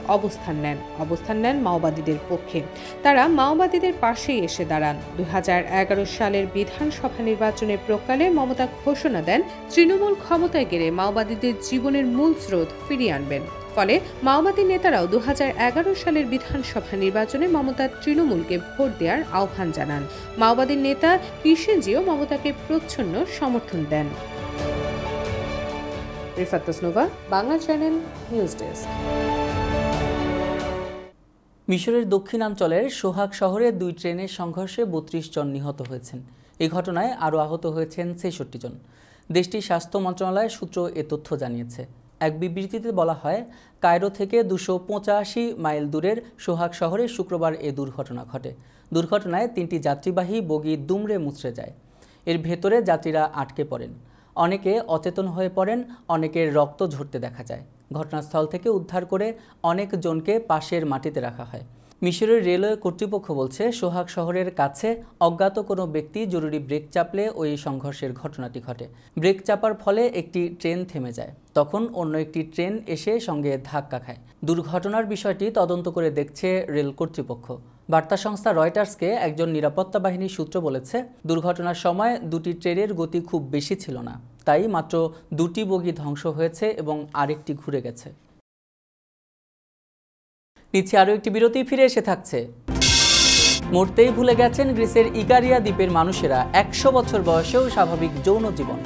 অবস্থান নেন মাওবাদীদের পক্ষে। তারা মাওবাদীদের পাশেই এসে দাঁড়ান। 2011 সালের বিধানসভা নির্বাচনের প্রকালে মমতা ঘোষণা দেন তৃণমূল ক্ষমতায় গেলে মাওবাদীদের জীবনের মূল স্রোত ফিরিয়ে আনবেন। ফলে মাওবাদী নেতারাও 2011 সালের বিধানসভা নির্বাচনে মমতা তৃণমূলকে ভোট দেওয়ার আহ্বান জানান। মাওবাদী নেতা কিষেনজিও মমতাকে প্রচ্ছন্ন সমর্থন দেন। Rifat Tasnuva, Bangla channel, news desk. মিশরের দক্ষিণাঞ্চলের সোহাগ শহরে 2 ট্রেনের সংঘর্ষে 32 জন নিহত হয়েছেন। এই ঘটনায় আরও আহত হয়েছেন 66 জন। দেশটির স্বাস্থ্য মন্ত্রণালয়ের সূত্র এ তথ্য জানিয়েছে। এক বিবৃতিতে বলা হয়, কায়রো থেকে 285 মাইল দূরের সোহাগ শহরে শুক্রবার এ দুর্ঘটনা ঘটে। দুর্ঘটনায় 3টি যাত্রীবাহী বগি দুমড়ে মুচড়ে যায়। এর ভেতরে যাত্রীরা আটকে পড়েন। অনেকে অচেতন হয়ে পড়েন, অনেকের রক্ত ঝরতে দেখা যায়। ঘটনাস্থল থেকে উদ্ধার করে অনেক জনকে পাশের মাটিতে রাখা হয়। মিশরের রেলওয়ে কর্তৃপক্ষ বলছে সোহাগ শহরের কাছে অজ্ঞাত কোনো ব্যক্তি জরুরি ব্রেক চাপলে ওই সংঘর্ষের ঘটনাটি ঘটে। ব্রেক চাপার ফলে একটি ট্রেন থেমে যায়। তখন অন্য একটি ট্রেন এসে সঙ্গে ধাক্কা খায়। দুর্ঘটনার বিষয়টি তদন্ত করে দেখছে রেল কর্তৃপক্ষ। বার্তা সংস্থা রয়টার্সকে একজন নিরাপত্তা বাহিনীর সূত্র বলেছে, দুর্ঘটনার সময় দুটি ট্রেনের গতি খুব বেশি ছিল না, তাই মাত্র দুটি বগি ধ্বংস হয়েছে এবং আরেকটি ঘুরে গেছে। নিচে আরও একটি বিরতি, ফিরে এসে থাকছে। মরতেই ভুলে গেছেন গ্রিসের ইকারিয়া দ্বীপের মানুষেরা, 100 বছর বয়সেও স্বাভাবিক যৌন জীবন।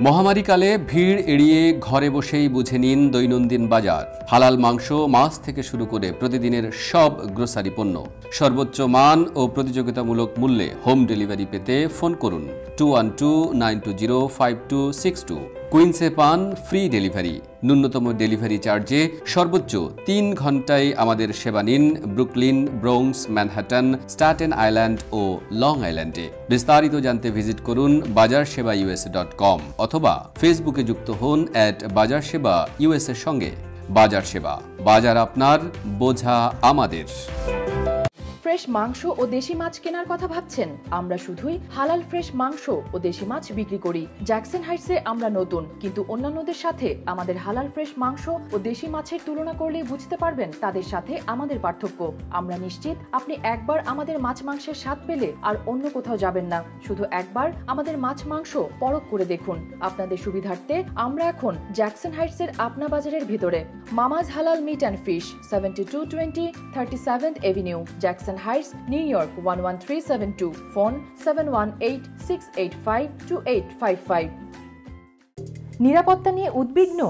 মহামারীকালে ভিড় এড়িয়ে ঘরে বসেই বুঝে নিন দৈনন্দিন বাজার। হালাল মাংস, মাছ থেকে শুরু করে প্রতিদিনের সব গ্রোসারি পণ্য সর্বোচ্চ মান ও প্রতিযোগিতামূলক মূল্যে হোম ডেলিভারি পেতে ফোন করুন 2129205262। কুইন্সে পান ফ্রি ডেলিভারি। ন্যূনতম ডেলিভারি চার্জে সর্বোচ্চ 3 ঘন্টায় আমাদের সেবা নিন Brooklyn, Bronx, Manhattan, Staten Island ও লং আইল্যান্ডে। বিস্তারিত জানতে ভিজিট করুন bajarsheba.us.com অথবা ফেসবুকে যুক্ত হন @bajarsheba.us এর সঙ্গে। বাজার সেবা, বাজার আপনার, বোঝা আমাদের। ফ্রেশ মাংস ও দেশি মাছ কেনার কথা ভাবছেন? আমরা শুধুই হালাল ফ্রেশ মাংস ও দেশি মাছ বিক্রি করি। জ্যাকসন হাইটসে আমরা নতুন, কিন্তু অন্যান্যদের সাথে আমাদের হালাল ফ্রেশ মাংস ও দেশি মাছের তুলনা করলেই বুঝতে পারবেন তাদের সাথে আমাদের পার্থক্য। আমরা নিশ্চিত আপনি একবার আমাদের মাছ মাংসের স্বাদ পেলে আর অন্য কোথাও যাবেন না। শুধু একবার আমাদের মাছ মাংস পরখ করে দেখুন। আপনাদের সুবিধার্থে আমরা এখন জ্যাকসন হাইটসের আপনা বাজারের ভিতরে। Mama's halal meat and fish, 7220 37th avenue, Jackson Heights, New York 11372. Phone 718-685-2855. নিরাপত্তা নিয়ে উদ্বিগ্ন?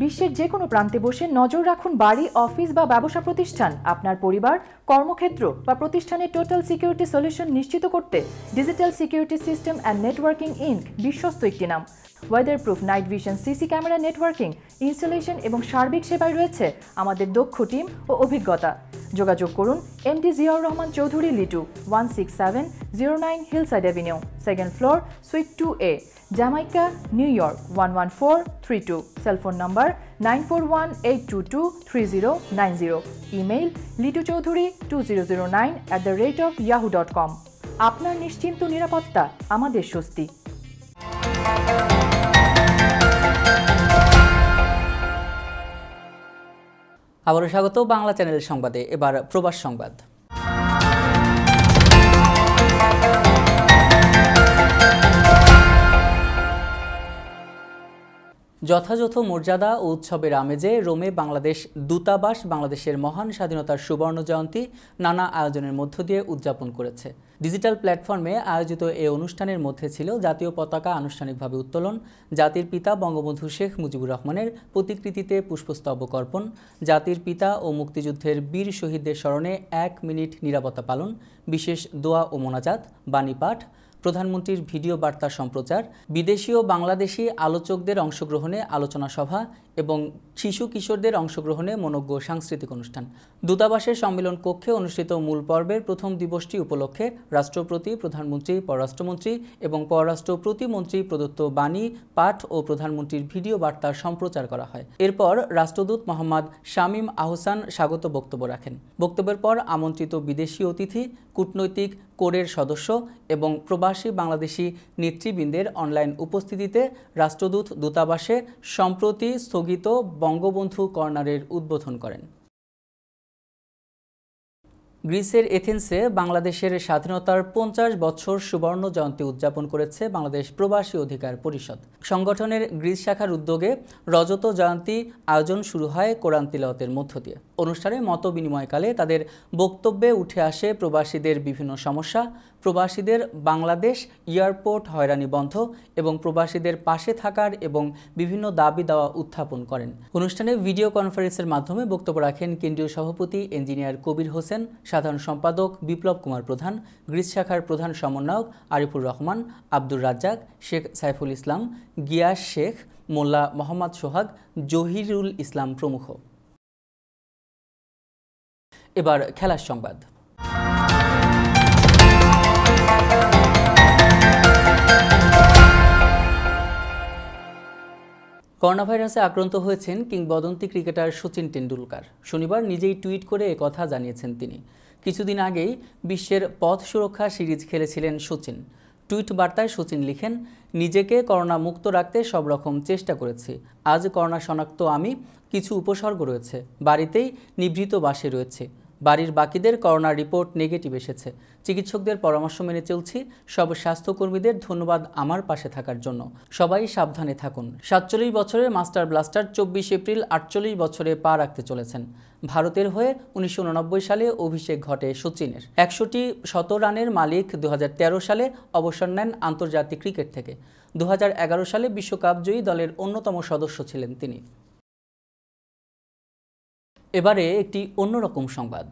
বিশ্বের যে কোনো প্রান্তে বসে নজর রাখুন বাড়ি, অফিস বা ব্যবসা প্রতিষ্ঠান। আপনার পরিবার, কর্মক্ষেত্র বা প্রতিষ্ঠানের টোটাল সিকিউরিটি সলিউশন নিশ্চিত করতে digital security system and networking inc বিশ্বস্ত একটি নাম। Weatherproof night vision, CC camera, networking, installation এবং সার্বিক সেবায় রয়েছে আমাদের দক্ষ টিম ও অভিজ্ঞতা। যোগাযোগ করুন MD Ziaur Rahman Chowdhury Litu, 16709 Hillside Avenue, 2nd floor, suite 2A, Jamaica, New York 11432। Cellphone number 9418223090। Email lituchaudhuri2009@yahoo.com। আপনার নিশ্চিন্ত নিরাপত্তা আমাদের স্বস্তি। আবারও স্বাগত বাংলা চ্যানেল সংবাদে। এবার প্রবাস সংবাদ। যথাযথ মর্যাদা ও উৎসবের আমেজে রোমে বাংলাদেশ দূতাবাস বাংলাদেশের মহান স্বাধীনতার সুবর্ণ জয়ন্তী নানা আয়োজনের মধ্য দিয়ে উদযাপন করেছে। ডিজিটাল প্ল্যাটফর্মে আয়োজিত এই অনুষ্ঠানের মধ্যে ছিল জাতীয় পতাকা আনুষ্ঠানিকভাবে উত্তোলন, জাতির পিতা বঙ্গবন্ধু শেখ মুজিবুর রহমানের প্রতিকৃতিতে পুষ্পস্তবক অর্পণ, জাতির পিতা ও মুক্তিযুদ্ধের বীর শহীদদের স্মরণে 1 মিনিট নীরবতা পালন, বিশেষ দোয়া ও মোনাজাত, বাণী পাঠ, প্রধানমন্ত্রীর ভিডিও বার্তা সম্প্রচার, বিদেশি ও বাংলাদেশি আলোচকদের অংশগ্রহণে আলোচনা সভা এবং শিশু কিশোরদের অংশগ্রহণে মনোজ্ঞ সাংস্কৃতিক অনুষ্ঠান। দূতাবাসের সম্মেলন কক্ষে অনুষ্ঠিত মূল পর্বের প্রথম দিবসটি উপলক্ষে রাষ্ট্রপতি, প্রধানমন্ত্রী, পররাষ্ট্রমন্ত্রী এবং পররাষ্ট্র প্রতিমন্ত্রী প্রদত্ত বাণী পাঠ ও প্রধানমন্ত্রীর ভিডিও বার্তা সম্প্রচার করা হয়। এরপর রাষ্ট্রদূত মোহাম্মদ শামীম আহসান স্বাগত বক্তব্য রাখেন। বক্তব্যের পর আমন্ত্রিত বিদেশি অতিথি, কূটনৈতিক কোরের সদস্য এবং প্রবাসী বাংলাদেশি নেতৃবৃন্দের অনলাইন উপস্থিতিতে রাষ্ট্রদূত দূতাবাসে সম্প্রতি স্থগিত বঙ্গবন্ধু কর্নারের উদ্বোধন করেন। গ্রিসের এথেন্সে বাংলাদেশের স্বাধীনতার 50 বছর সুবর্ণ জয়ন্তী উদযাপন করেছে বাংলাদেশ প্রবাসী অধিকার পরিষদ। সংগঠনের গ্রিস শাখার উদ্যোগে রজত জয়ন্তী আয়োজন শুরু হয় কোরআন তিলাওয়াতের মধ্য দিয়ে। অনুষ্ঠানে মত বিনিময়কালে তাদের বক্তব্যে উঠে আসে প্রবাসীদের বিভিন্ন সমস্যা, প্রবাসীদের বাংলাদেশ এয়ারপোর্ট হয়রানি বন্ধ এবং প্রবাসীদের পাশে থাকার এবং বিভিন্ন দাবি দাওয়া উত্থাপন করেন। অনুষ্ঠানে ভিডিও কনফারেন্সের মাধ্যমে বক্তব্য রাখেন কেন্দ্রীয় সভাপতি ইঞ্জিনিয়ার কবির হোসেন, সাধারণ সম্পাদক বিপ্লব কুমার প্রধান, গ্রিস শাখার প্রধান সমন্বয়ক আরিফুর রহমান, আব্দুর রাজ্জাক, শেখ সাইফুল ইসলাম, গিয়াস শেখ, মোল্লা মোহাম্মদ সোহাগ, জহিরুল ইসলাম প্রমুখ। এবার খেলার সংবাদ। করোনা ভাইরাসে আক্রান্ত হয়েছেন কিংবদন্তি ক্রিকেটার সচিন টেন্ডুলকার। শনিবার নিজেই টুইট করে একথা জানিয়েছেন তিনি। কিছুদিন আগেই বিশ্বের পথ সুরক্ষা সিরিজ খেলেছিলেন সচিন। টুইট বার্তায় সচিন লিখেন, নিজেকে করোনা মুক্ত রাখতে সব রকম চেষ্টা করেছি। আজ করোনা শনাক্ত আমি, কিছু উপসর্গ রয়েছে, বাড়িতেই নিভৃত বাসে রয়েছে। বাড়ির বাকিদের করোনা রিপোর্ট নেগেটিভ এসেছে। চিকিৎসকদের পরামর্শ মেনে চলছি। সব স্বাস্থ্যকর্মীদের ধন্যবাদ আমার পাশে থাকার জন্য। সবাই সাবধানে থাকুন। 47 বছরের মাস্টার ব্লাস্টার 24 এপ্রিল 48 বছরে পা রাখতে চলেছেন। ভারতের হয়ে 1989 সালে অভিষেক ঘটে সচিনের। 100টি শতরানের মালিক 2013 সালে অবসর নেন আন্তর্জাতিক ক্রিকেট থেকে। 2011 সালে বিশ্বকাপ জয়ী দলের অন্যতম সদস্য ছিলেন তিনি। এবারে একটি অন্যরকম সংবাদ।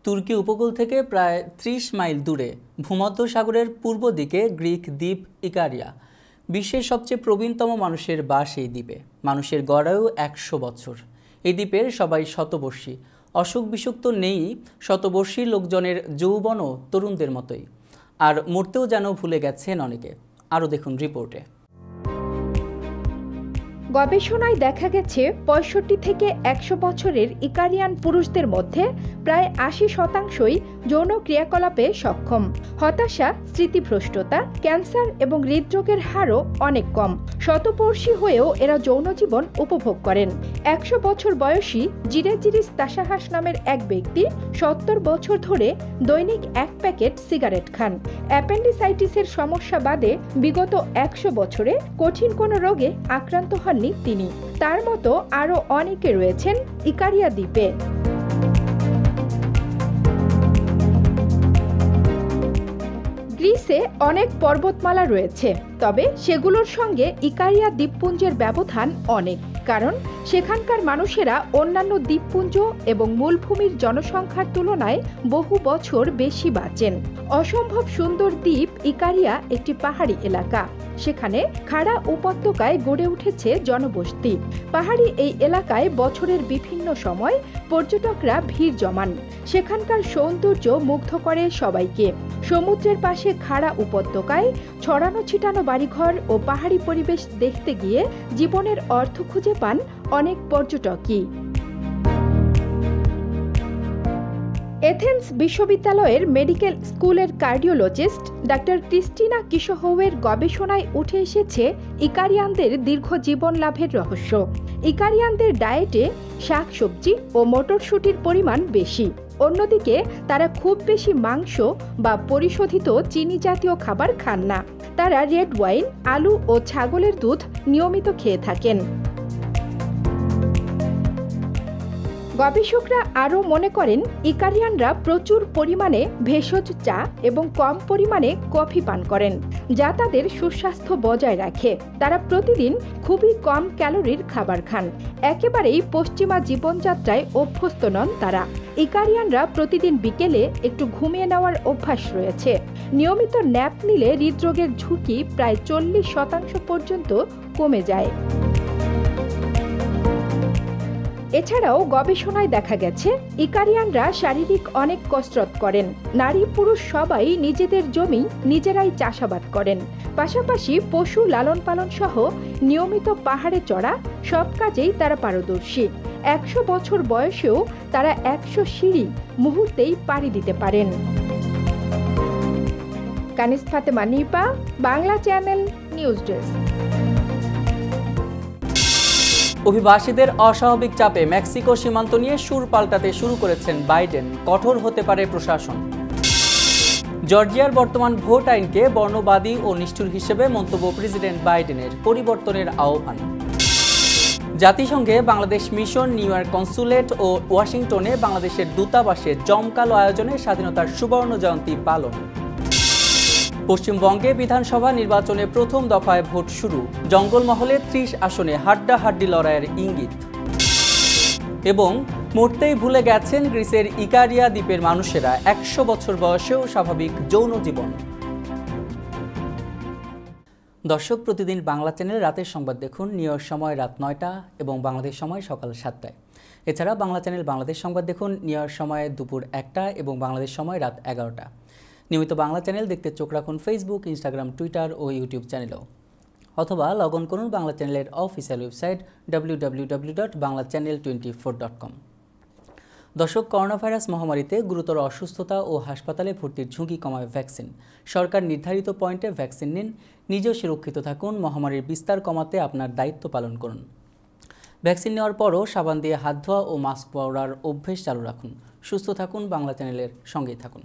তুর্কি উপকূল থেকে প্রায় 30 মাইল দূরে ভূমধ্যসাগরের পূর্ব দিকে গ্রিক দ্বীপ ইকারিয়া। বিশ্বের সবচেয়ে প্রবীণতম মানুষের বাস এই দ্বীপে। মানুষের গড়ায়ু 100 বছর। এই দ্বীপের সবাই শতবর্ষী। অসুখ বিসুখ তো নেই, শতবর্ষী লোকজনের যৌবনও তরুণদের মতোই। আর মরতেও যেন ভুলে গেছেন অনেকে। আরও দেখুন রিপোর্টে। গবেষণায় দেখা গেছে 65 থেকে 100 বছরের ইকারিয়ান পুরুষদের মধ্যে প্রায় 80% যৌন ক্রিয়াকলাপে সক্ষম। হতাশা, স্মৃতিভ্রষ্টতা, ক্যান্সার এবং হৃদরোগের হারও অনেক কম। শতবর্ষী হয়েও এরা যৌন জীবন উপভোগ করেন। 100 বছর বয়সী জিরেজিরিস তাসাহাস নামের এক ব্যক্তি 70 বছর ধরে দৈনিক 1 প্যাকেট সিগারেট খান। অ্যাপেন্ডিসাইটিসের সমস্যা বাদে বিগত 100 বছরে কঠিন কোনো রোগে আক্রান্ত হননি তিনি। তার মতো আরও অনেকে রয়েছেন ইকারিয়া দ্বীপে। গ্রিসে অনেক পর্বতমালা রয়েছে, তবে সেগুলোর সঙ্গে ইকারিয়া দ্বীপপুঞ্জের ব্যবধান অনেক। কারণ সেখানকার মানুষেরা অন্যান্য দ্বীপপুঞ্জ এবং মূলভূমির জনসংখ্যার তুলনায় বহু বছর বেশি বাঁচেন। অসম্ভব সুন্দর দ্বীপ ইকারিয়া একটি পাহাড়ি এলাকা। সেখানে খাড়া উপত্যকায় গড়ে উঠেছে জনবসতি। পাহাড়ি এই এলাকায় বছরের বিভিন্ন সময় পর্যটকরা ভিড় জমান। সেখানকার সৌন্দর্য মুগ্ধ করে সবাইকে। সমুদ্রের পাশে খাড়া উপত্যকায় ছড়ানো ছিটানো বাড়িঘর ও পাহাড়ি পরিবেশ দেখতে গিয়ে জীবনের অর্থ খুঁজে পান অনেক পর্যটকই। এথেন্স বিশ্ববিদ্যালয়ের মেডিকেল স্কুলের কার্ডিওলজিস্ট ডাক্তার ক্রিস্টিনা কিশোহোয়ের গবেষণায় উঠে এসেছে ইকারিয়ানদের দীর্ঘ জীবন লাভের রহস্য। ইকারিয়ানদের ডায়েটে শাকসবজি ও মটরশুঁটির পরিমাণ বেশি। অন্যদিকে তারা খুব বেশি মাংস বা পরিশোধিত চিনি জাতীয় খাবার খান না। তারা রেড ওয়াইন, আলু ও ছাগলের দুধ নিয়মিত খেয়ে থাকেন। গবেষকরা আরও মনে করেন ইকারিয়ানরা প্রচুর পরিমাণে ভেষজ চা এবং কম পরিমাণে কফি পান করেন, যা তাদের সুস্বাস্থ্য বজায় রাখে। তারা প্রতিদিন খুবই কম ক্যালোরির খাবার খান। একেবারেই পশ্চিমা জীবনযাত্রায় অভ্যস্ত নন তারা। ইকারিয়ানরা প্রতিদিন বিকেলে একটু ঘুমিয়ে নেওয়ার অভ্যাস রয়েছে। নিয়মিত ন্যাপ নিলে হৃদরোগের ঝুঁকি প্রায় 40% পর্যন্ত কমে যায়। এছাড়াও গবেষণায় দেখা গেছে ইকারিয়ানরা শারীরিক অনেক কসরত করেন। নারী পুরুষ সবাই নিজেদের জমি নিজেরাই চাষাবাদ করেন। পাশাপাশি পশু লালন পালন সহ নিয়মিত পাহাড়ে চড়া সব কাজেই তারা পারদর্শী। 100 বছর বয়সেও তারা 100 সিঁড়ি মুহূর্তেই পাড়ি দিতে পারেন। Kanis Fatema Nipa, Bangla channel, news desk. অভিবাসীদের অস্বাভাবিক চাপে মেক্সিকো সীমান্ত নিয়ে সুর পাল্টাতে শুরু করেছেন বাইডেন। কঠোর হতে পারে প্রশাসন। জর্জিয়ার বর্তমান ভোট আইনকে বর্ণবাদী ও নিষ্ঠুর হিসেবে মন্তব্য প্রেসিডেন্ট বাইডেনের। পরিবর্তনের আহ্বান। জাতিসংঘে Bangladesh mission, New York consulate ও ওয়াশিংটনে বাংলাদেশের দূতাবাসে জমকালো আয়োজনে স্বাধীনতার সুবর্ণ জয়ন্তী পালন। পশ্চিমবঙ্গে বিধানসভা নির্বাচনে প্রথম দফায় ভোট শুরু। জঙ্গলমহলে 30 আসনে হাড্ডাহাড্ডি লড়াইয়ের ইঙ্গিত। এবং মরতেই ভুলে গেছেন গ্রিসের ইকারিয়া দ্বীপের মানুষেরা। 100 বছর বয়সেও স্বাভাবিক যৌন জীবন। দর্শক, প্রতিদিন বাংলা চ্যানেলে রাতের সংবাদ দেখুন। নিউ ইয়র্ক সময় রাত 9টা এবং বাংলাদেশ সময় সকাল 7টায়। এছাড়া বাংলা চ্যানেল বাংলাদেশ সংবাদ দেখুন নিউ ইয়র্ক সময় দুপুর 1টা এবং বাংলাদেশ সময় রাত 11টা। নিয়মিত বাংলা চ্যানেল দেখতে চোখ রাখুন ফেসবুক, ইনস্টাগ্রাম, টুইটার ও ইউটিউব চ্যানেলেও, অথবা লগ অন করুন বাংলা চ্যানেলের অফিসিয়াল ওয়েবসাইট www.banglaChannel24.com। দর্শক, করোনা ভাইরাস মহামারীতে গুরুতর অসুস্থতা ও হাসপাতালে ভর্তির ঝুঁকি কমায় ভ্যাকসিন। সরকার নির্ধারিত পয়েন্টে ভ্যাকসিন নিন, নিজেও সুরক্ষিত থাকুন, মহামারীর বিস্তার কমাতে আপনার দায়িত্ব পালন করুন। ভ্যাকসিন নেওয়ার পরও সাবান দিয়ে হাত ধোয়া ও মাস্ক পরার অভ্যেস চালু রাখুন। সুস্থ থাকুন, বাংলা চ্যানেলের সঙ্গেই থাকুন।